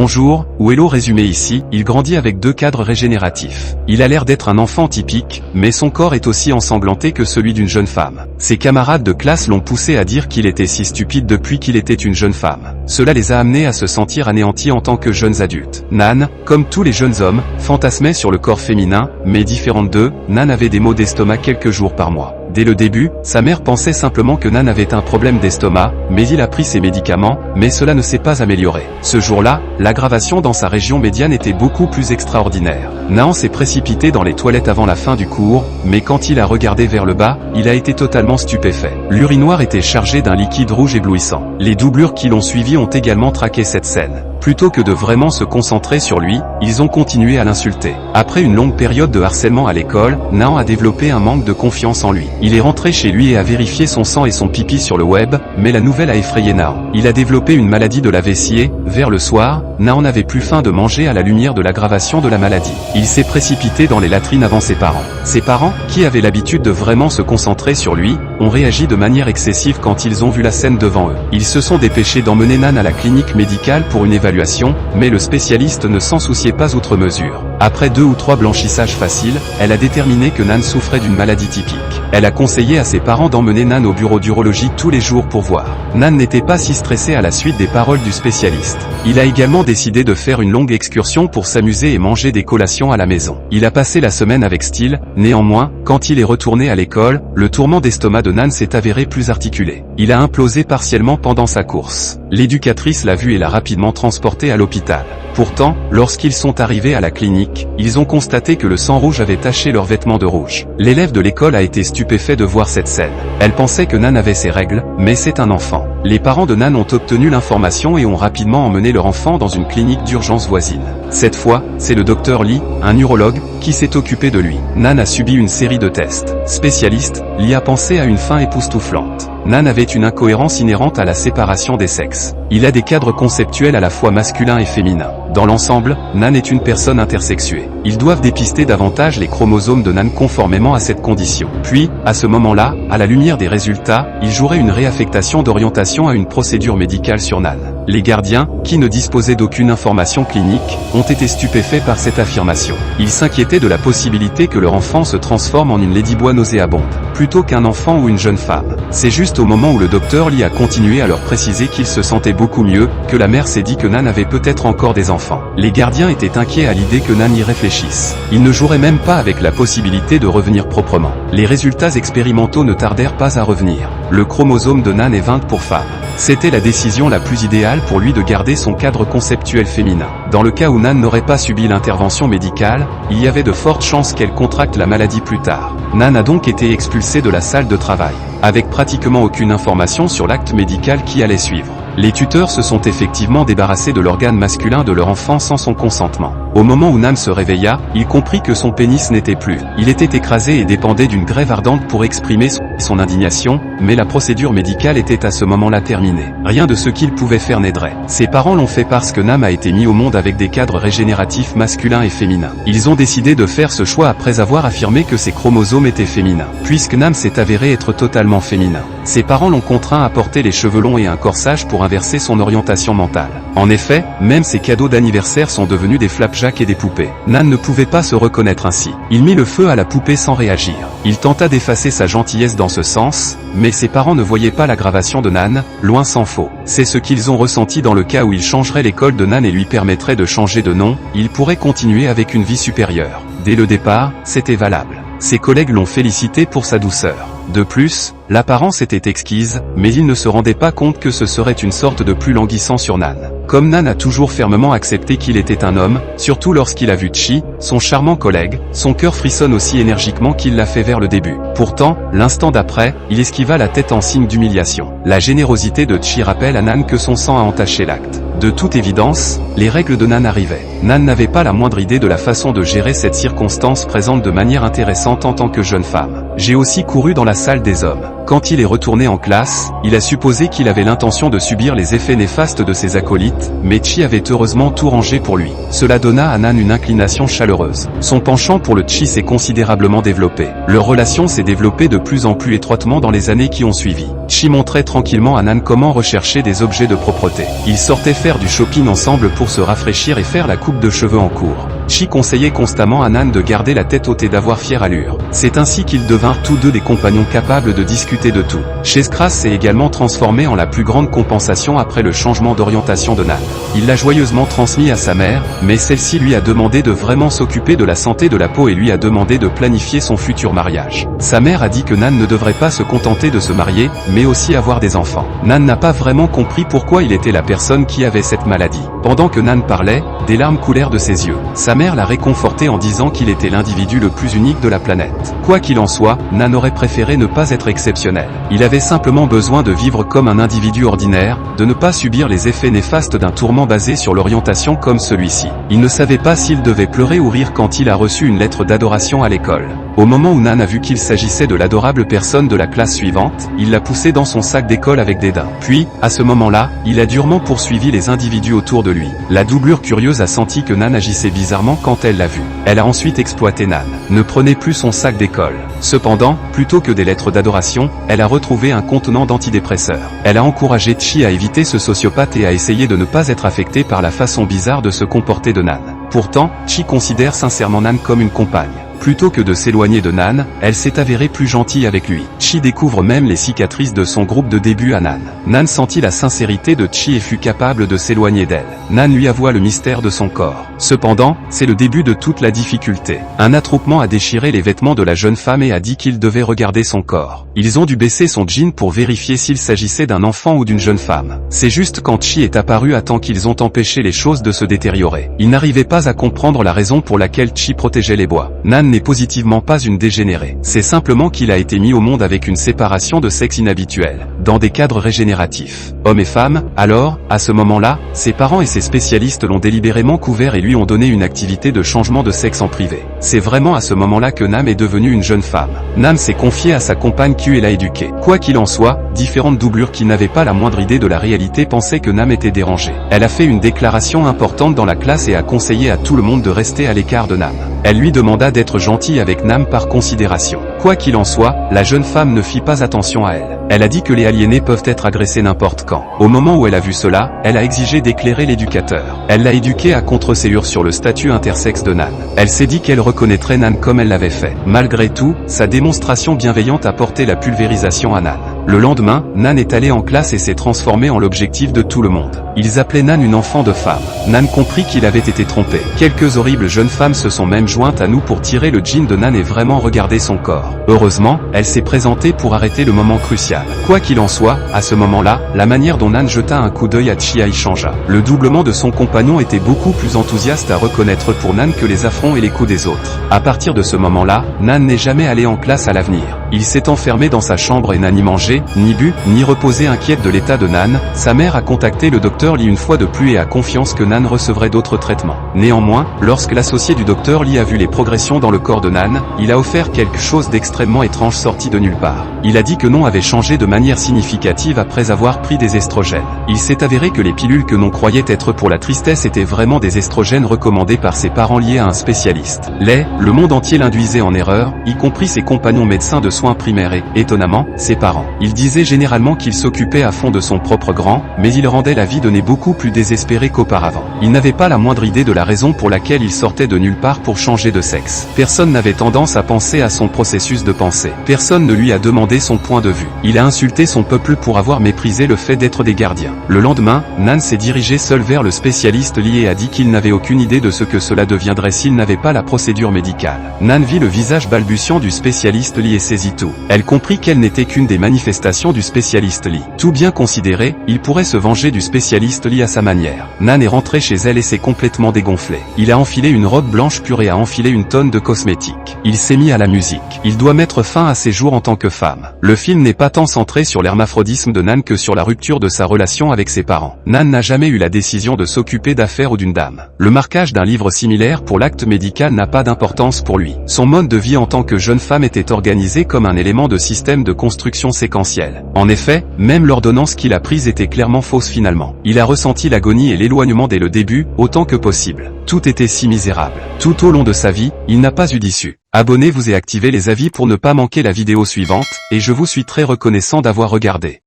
Bonjour, ou hello résumé ici, il grandit avec 2 cadres régénératifs. Il a l'air d'être un enfant typique, mais son corps est aussi ensanglanté que celui d'une jeune femme. Ses camarades de classe l'ont poussé à dire qu'il était si stupide depuis qu'il était une jeune femme. Cela les a amenés à se sentir anéantis en tant que jeunes adultes. Nan, comme tous les jeunes hommes, fantasmait sur le corps féminin, mais différente d'eux, Nan avait des maux d'estomac quelques jours par mois. Dès le début, sa mère pensait simplement que Nan avait un problème d'estomac, mais il a pris ses médicaments, mais cela ne s'est pas amélioré. Ce jour-là, l'aggravation dans sa région médiane était beaucoup plus extraordinaire. Nan s'est précipité dans les toilettes avant la fin du cours, mais quand il a regardé vers le bas, il a été totalement stupéfait. L'urinoir était chargé d'un liquide rouge éblouissant. Les doublures qui l'ont suivi ont également traqué cette scène. Plutôt que de vraiment se concentrer sur lui, ils ont continué à l'insulter. Après une longue période de harcèlement à l'école, Nan a développé un manque de confiance en lui. Il est rentré chez lui et a vérifié son sang et son pipi sur le web, mais la nouvelle a effrayé Nan. Il a développé une maladie de la vessie et, vers le soir, Nan n'avait plus faim de manger à la lumière de l'aggravation de la maladie. Il s'est précipité dans les latrines avant ses parents. Ses parents, qui avaient l'habitude de vraiment se concentrer sur lui, ont réagi de manière excessive quand ils ont vu la scène devant eux. Ils se sont dépêchés d'emmener Nan à la clinique médicale pour une évaluation, mais le spécialiste ne s'en souciait pas outre mesure. Après 2 ou 3 blanchissages faciles, elle a déterminé que Nan souffrait d'une maladie typique. Elle a conseillé à ses parents d'emmener Nan au bureau d'urologie tous les jours pour voir. Nan n'était pas si stressé à la suite des paroles du spécialiste. Il a également décidé de faire une longue excursion pour s'amuser et manger des collations à la maison. Il a passé la semaine avec style, néanmoins, quand il est retourné à l'école, le tourment d'estomac de Nan s'est avéré plus articulé. Il a implosé partiellement pendant sa course. L'éducatrice l'a vu et l'a rapidement transporté à l'hôpital. Pourtant, lorsqu'ils sont arrivés à la clinique, ils ont constaté que le sang rouge avait taché leurs vêtements de rouge. L'élève de l'école a été stupéfait de voir cette scène. Elle pensait que Nan avait ses règles, mais c'est un enfant. Les parents de Nan ont obtenu l'information et ont rapidement emmené leur enfant dans une clinique d'urgence voisine. Cette fois, c'est le docteur Lee, un urologue, qui s'est occupé de lui. Nan a subi une série de tests. Spécialiste, Lee a pensé à une fin époustouflante. Nan avait une incohérence inhérente à la séparation des sexes. Il a des cadres conceptuels à la fois masculins et féminins. Dans l'ensemble, Nan est une personne intersexuée. Ils doivent dépister davantage les chromosomes de Nan conformément à cette condition. Puis, à ce moment-là, à la lumière des résultats, ils joueraient une réaffectation d'orientation à une procédure médicale sur Nan. Les gardiens, qui ne disposaient d'aucune information clinique, ont été stupéfaits par cette affirmation. Ils s'inquiétaient de la possibilité que leur enfant se transforme en une ladybois nauséabonde, plutôt qu'un enfant ou une jeune femme. C'est juste au moment où le docteur Lee a continué à leur préciser qu'il se sentait beaucoup mieux, que la mère s'est dit que Nan avait peut-être encore des enfants. Les gardiens étaient inquiets à l'idée que Nan y réfléchisse. Ils ne joueraient même pas avec la possibilité de revenir proprement. Les résultats expérimentaux ne tardèrent pas à revenir. Le chromosome de Nan est 20 pour femme. C'était la décision la plus idéale pour lui de garder son cadre conceptuel féminin. Dans le cas où Nan n'aurait pas subi l'intervention médicale, il y avait de fortes chances qu'elle contracte la maladie plus tard. Nan a donc été expulsée de la salle de travail, avec pratiquement aucune information sur l'acte médical qui allait suivre. Les tuteurs se sont effectivement débarrassés de l'organe masculin de leur enfant sans son consentement. Au moment où Nan se réveilla, il comprit que son pénis n'était plus. Il était écrasé et dépendait d'une grève ardente pour exprimer son indignation, mais la procédure médicale était à ce moment-là terminée. Rien de ce qu'il pouvait faire n'aiderait. Ses parents l'ont fait parce que Nam a été mis au monde avec des cadres régénératifs masculins et féminins. Ils ont décidé de faire ce choix après avoir affirmé que ses chromosomes étaient féminins, puisque Nam s'est avéré être totalement féminin. Ses parents l'ont contraint à porter les cheveux longs et un corsage pour inverser son orientation mentale. En effet, même ses cadeaux d'anniversaire sont devenus des flapjacks et des poupées. Nan ne pouvait pas se reconnaître ainsi. Il mit le feu à la poupée sans réagir. Il tenta d'effacer sa gentillesse dans ce sens, mais ses parents ne voyaient pas l'aggravation de Nan, loin s'en faut. C'est ce qu'ils ont ressenti dans le cas où il changerait l'école de Nan et lui permettrait de changer de nom, il pourrait continuer avec une vie supérieure. Dès le départ, c'était valable. Ses collègues l'ont félicité pour sa douceur. De plus, l'apparence était exquise, mais il ne se rendait pas compte que ce serait une sorte de plus languissant sur Nan. Comme Nan a toujours fermement accepté qu'il était un homme, surtout lorsqu'il a vu Chi, son charmant collègue, son cœur frissonne aussi énergiquement qu'il l'a fait vers le début. Pourtant, l'instant d'après, il esquiva la tête en signe d'humiliation. La générosité de Chi rappelle à Nan que son sang a entaché l'acte. De toute évidence, les règles de Nan arrivaient. Nan n'avait pas la moindre idée de la façon de gérer cette circonstance présente de manière intéressante en tant que jeune femme. J'ai aussi couru dans la salle des hommes. Quand il est retourné en classe, il a supposé qu'il avait l'intention de subir les effets néfastes de ses acolytes, mais Chi avait heureusement tout rangé pour lui. Cela donna à Nan une inclination chaleureuse. Son penchant pour le Chi s'est considérablement développé. Leur relation s'est développée de plus en plus étroitement dans les années qui ont suivi. Chi montrait tranquillement à Nan comment rechercher des objets de propreté. Ils sortaient faire du shopping ensemble pour se rafraîchir et faire la coupe de cheveux en cours. Chi conseillait constamment à Nan de garder la tête haute et d'avoir fière allure. C'est ainsi qu'ils devinrent tous deux des compagnons capables de discuter de tout. Cheskras s'est également transformé en la plus grande compensation après le changement d'orientation de Nan. Il l'a joyeusement transmis à sa mère, mais celle-ci lui a demandé de vraiment s'occuper de la santé de la peau et lui a demandé de planifier son futur mariage. Sa mère a dit que Nan ne devrait pas se contenter de se marier, mais aussi avoir des enfants. Nan n'a pas vraiment compris pourquoi il était la personne qui avait cette maladie. Pendant que Nan parlait, des larmes coulèrent de ses yeux. Sa mère l'a réconforté en disant qu'il était l'individu le plus unique de la planète. Quoi qu'il en soit, Nan aurait préféré ne pas être exceptionnel. Il avait simplement besoin de vivre comme un individu ordinaire, de ne pas subir les effets néfastes d'un tourment basé sur l'orientation comme celui-ci. Il ne savait pas s'il devait pleurer ou rire quand il a reçu une lettre d'adoration à l'école. Au moment où Nan a vu qu'il s'agissait de l'adorable personne de la classe suivante, il l'a poussé dans son sac d'école avec dédain. Puis, à ce moment-là, il a durement poursuivi les individus autour de lui. La doublure curieuse a senti que Nan agissait bizarrement quand elle l'a vu. Elle a ensuite exploité Nan. Ne prenait plus son sac d'école. Cependant, plutôt que des lettres d'adoration, elle a retrouvé un contenant d'antidépresseurs. Elle a encouragé Chi à éviter ce sociopathe et à essayer de ne pas être affecté par la façon bizarre de se comporter de Nan. Pourtant, Chi considère sincèrement Nan comme une compagne. Plutôt que de s'éloigner de Nan, elle s'est avérée plus gentille avec lui. Chi découvre même les cicatrices de son groupe de début à Nan. Nan sentit la sincérité de Chi et fut capable de s'éloigner d'elle. Nan lui avoua le mystère de son corps. Cependant, c'est le début de toute la difficulté. Un attroupement a déchiré les vêtements de la jeune femme et a dit qu'il devait regarder son corps. Ils ont dû baisser son jean pour vérifier s'il s'agissait d'un enfant ou d'une jeune femme. C'est juste quand Chi est apparu à temps qu'ils ont empêché les choses de se détériorer. Ils n'arrivaient pas à comprendre la raison pour laquelle Chi protégeait les bois. Nan n'est positivement pas une dégénérée. C'est simplement qu'il a été mis au monde avec une séparation de sexe inhabituelle, dans des cadres régénératifs. Homme et femme, alors, à ce moment-là, ses parents et ses spécialistes l'ont délibérément couvert et lui ont donné une activité de changement de sexe en privé. C'est vraiment à ce moment-là que Nam est devenue une jeune femme. Nam s'est confiée à sa compagne Q et l'a éduquée. Quoi qu'il en soit, différentes doublures qui n'avaient pas la moindre idée de la réalité pensaient que Nam était dérangée. Elle a fait une déclaration importante dans la classe et a conseillé à tout le monde de rester à l'écart de Nam. Elle lui demanda d'être gentille avec Nam par considération. Quoi qu'il en soit, la jeune femme ne fit pas attention à elle. Elle a dit que les aliénés peuvent être agressés n'importe quand. Au moment où elle a vu cela, elle a exigé d'éclairer l'éducateur. Elle l'a éduqué à contre-séure sur le statut intersexe de Nan. Elle s'est dit qu'elle reconnaîtrait Nan comme elle l'avait fait. Malgré tout, sa démonstration bienveillante a porté la pulvérisation à Nan. Le lendemain, Nan est allé en classe et s'est transformé en l'objectif de tout le monde. Ils appelaient Nan une enfant de femme. Nan comprit qu'il avait été trompé. Quelques horribles jeunes femmes se sont même jointes à nous pour tirer le jean de Nan et vraiment regarder son corps. Heureusement, elle s'est présentée pour arrêter le moment crucial. Quoi qu'il en soit, à ce moment-là, la manière dont Nan jeta un coup d'œil à Chia y changea. Le doublement de son compagnon était beaucoup plus enthousiaste à reconnaître pour Nan que les affronts et les coups des autres. À partir de ce moment-là, Nan n'est jamais allé en classe à l'avenir. Il s'est enfermé dans sa chambre et n'a ni mangé, ni bu, ni reposé. Inquiète de l'état de Nan, sa mère a contacté le docteur Lee une fois de plus et a confiance que Nan recevrait d'autres traitements. Néanmoins, lorsque l'associé du docteur Lee a vu les progressions dans le corps de Nan, il a offert quelque chose d'extrêmement étrange sorti de nulle part. Il a dit que Non avait changé de manière significative après avoir pris des estrogènes. Il s'est avéré que les pilules que Non croyait être pour la tristesse étaient vraiment des estrogènes recommandés par ses parents liés à un spécialiste. Le monde entier l'induisait en erreur, y compris ses compagnons médecins de soins primaires et, étonnamment, ses parents. Il disait généralement qu'il s'occupait à fond de son propre grand, mais il rendait la vie de Né beaucoup plus désespérée qu'auparavant. Il n'avait pas la moindre idée de la raison pour laquelle il sortait de nulle part pour changer de sexe. Personne n'avait tendance à penser à son processus de pensée. Personne ne lui a demandé son point de vue. Il a insulté son peuple pour avoir méprisé le fait d'être des gardiens. Le lendemain, Nan s'est dirigé seul vers le spécialiste lié et a dit qu'il n'avait aucune idée de ce que cela deviendrait s'il n'avait pas la procédure médicale. Nan vit le visage balbutiant du spécialiste Lee et saisit tout. Elle comprit qu'elle n'était qu'une des manifestations du spécialiste Lee. Tout bien considéré, il pourrait se venger du spécialiste Lee à sa manière. Nan est rentrée chez elle et s'est complètement dégonflée. Il a enfilé une robe blanche pure et a enfilé une tonne de cosmétiques. Il s'est mis à la musique. Il doit mettre fin à ses jours en tant que femme. Le film n'est pas tant centré sur l'hermaphrodisme de Nan que sur la rupture de sa relation avec ses parents. Nan n'a jamais eu la décision de s'occuper d'affaires ou d'une dame. Le marquage d'un livre similaire pour l'acte médical n'a pas d'importance pour lui. Son mode de vie en tant que jeune femme était organisé comme un élément de système de construction séquentielle. En effet, même l'ordonnance qu'il a prise était clairement fausse finalement. Il a ressenti l'agonie et l'éloignement dès le début, autant que possible. Tout était si misérable. Tout au long de sa vie, il n'a pas eu d'issue. Abonnez-vous et activez les avis pour ne pas manquer la vidéo suivante, et je vous suis très reconnaissant d'avoir regardé.